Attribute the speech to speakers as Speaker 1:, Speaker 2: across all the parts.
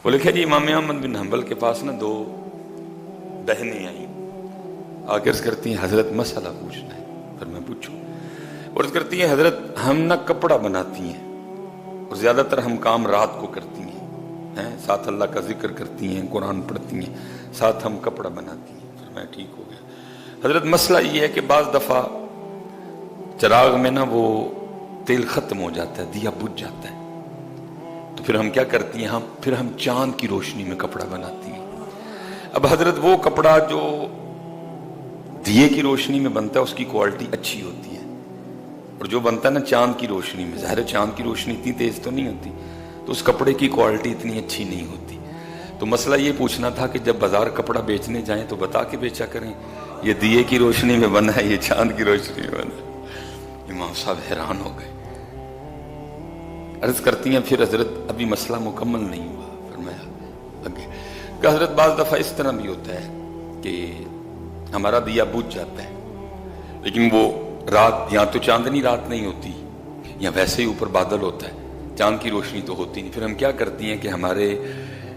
Speaker 1: وہ لکھا جی امام احمد بن حنبل کے پاس نا دو بہنیں آئیں، آ کے عرض کرتی ہیں حضرت مسئلہ پوچھنا ہے۔ پھر میں پوچھوں، عرض کرتی ہیں حضرت ہم نا کپڑا بناتی ہیں اور زیادہ تر ہم کام رات کو کرتی ہیں، ساتھ اللہ کا ذکر کرتی ہیں، قرآن پڑھتی ہیں، ساتھ ہم کپڑا بناتی ہیں۔ پھر میں ٹھیک ہو گیا۔ حضرت مسئلہ یہ ہے کہ بعض دفعہ چراغ میں نا وہ تیل ختم ہو جاتا ہے، دیا بجھ جاتا ہے، تو پھر ہم کیا کرتی ہیں، پھر ہم چاند کی روشنی میں کپڑا بناتی ہیں۔ اب حضرت وہ کپڑا جو دیے کی روشنی میں بنتا ہے اس کی کوالٹی اچھی ہوتی ہے، اور جو بنتا ہے نا چاند کی روشنی میں، ظاہر ہے چاند کی روشنی اتنی تیز تو نہیں ہوتی، تو اس کپڑے کی کوالٹی اتنی اچھی نہیں ہوتی۔ تو مسئلہ یہ پوچھنا تھا کہ جب بازار کپڑا بیچنے جائیں تو بتا کے بیچا کریں، یہ دیے کی روشنی میں بنا ہے، یہ چاند کی روشنی میں بنا ہے۔ امام صاحب حیران ہو گئے، عرض کرتی ہیں پھر حضرت ابھی مسئلہ مکمل نہیں ہوا۔ فرمایا آگے کہ حضرت بعض دفعہ اس طرح بھی ہوتا ہے کہ ہمارا دیا بجھ جاتا ہے، لیکن وہ رات یا تو چاندنی رات نہیں ہوتی یا ویسے ہی اوپر بادل ہوتا ہے، چاند کی روشنی تو ہوتی نہیں۔ پھر ہم کیا کرتی ہیں کہ ہمارے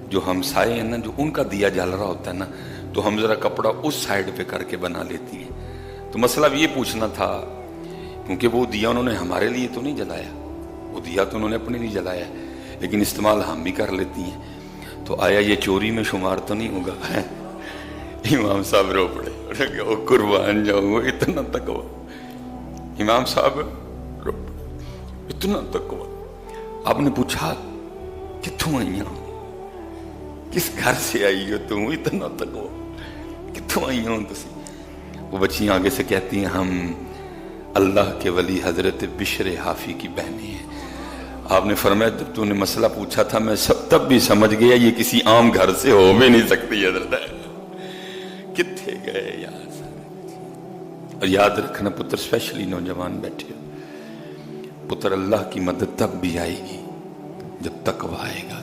Speaker 1: جو ہمسائے ہیں نا، جو ان کا دیا جل رہا ہوتا ہے نا، تو ہم ذرا کپڑا اس سائڈ پہ کر کے بنا لیتی ہیں۔ تو مسئلہ یہ پوچھنا تھا، کیونکہ وہ دیا انہوں نے ہمارے لیے تو نہیں جلایا، وہ دیا تو انہوں نے اپنے لیے جلایا، لیکن استعمال ہم بھی کر لیتی ہیں، تو آیا یہ چوری میں شمار تو نہیں ہوگا؟ امام صاحب رو پڑے، او قربان جاؤں، اتنا تقویٰ۔ امام صاحب رو پڑے، اتنا تقویٰ۔ آپ نے پوچھا کتوں آئی ہوں، کس گھر سے آئی ہو تم، اتنا تقویٰ، کتوں آئی ہوں تسی؟ وہ بچیاں آگے سے کہتی ہیں ہم اللہ کے ولی حضرت بشر حافی کی بہنیں ہیں۔ آپ نے فرمایا جب تو نے مسئلہ پوچھا تھا میں تب بھی سمجھ گیا یہ کسی عام گھر سے ہو بھی نہیں سکتی حضرت۔ کتنے گئے یار سارے؟ اور یاد رکھنا پتر، اسپیشلی نوجوان بیٹھے ہو، پتر اللہ کی مدد تب بھی آئے گی جب تقویٰ آئے گا۔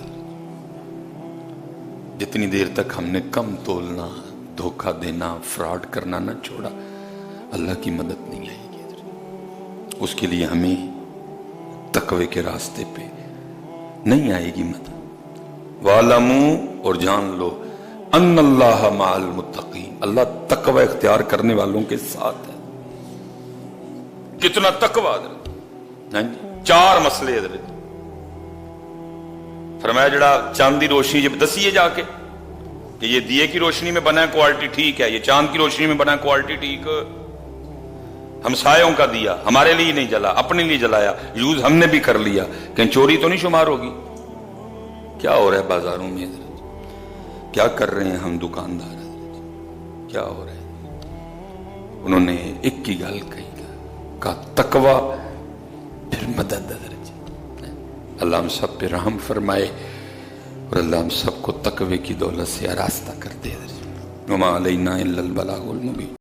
Speaker 1: جتنی دیر تک ہم نے کم تولنا، دھوکہ دینا، فراڈ کرنا نہ چھوڑا، اللہ کی مدد نہیں آئے گی۔ اس کے لیے ہمیں تقوی کے راستے پہ نہیں آئے گی مدد۔ وَعْلَمُوا، اور جان لو، ان اللہ مع المتقین، اللہ تقوی اختیار کرنے والوں کے ساتھ ہے۔ کتنا تقوی حضرت، 4 مسئلے حضرت فرمایا جڑا چاندی روشنی جب دسیے جا کے کہ یہ دیے کی روشنی میں بنا ہے کوالٹی ٹھیک ہے، یہ چاند کی روشنی میں بنا ہے کوالٹی ٹھیک، ہمسایوں کا دیا ہمارے لیے نہیں جلا، اپنے لیے جلایا، یوز ہم نے بھی کر لیا، کہیں چوری تو نہیں شمار ہوگی؟ کیا ہو رہا ہے بازاروں میں حضرت، کیا کر رہے ہیں ہم دکاندار حضرت، کیا ہو رہا ہے؟ انہوں نے ایک کی گل کہا تقوی پھر مدد حضرت۔ اللہ ہم سب پہ رحم فرمائے اور اللہ ہم سب کو تقوی کی دولت سے آراستہ کر دے۔ وما علینا الا البلاغ المبین۔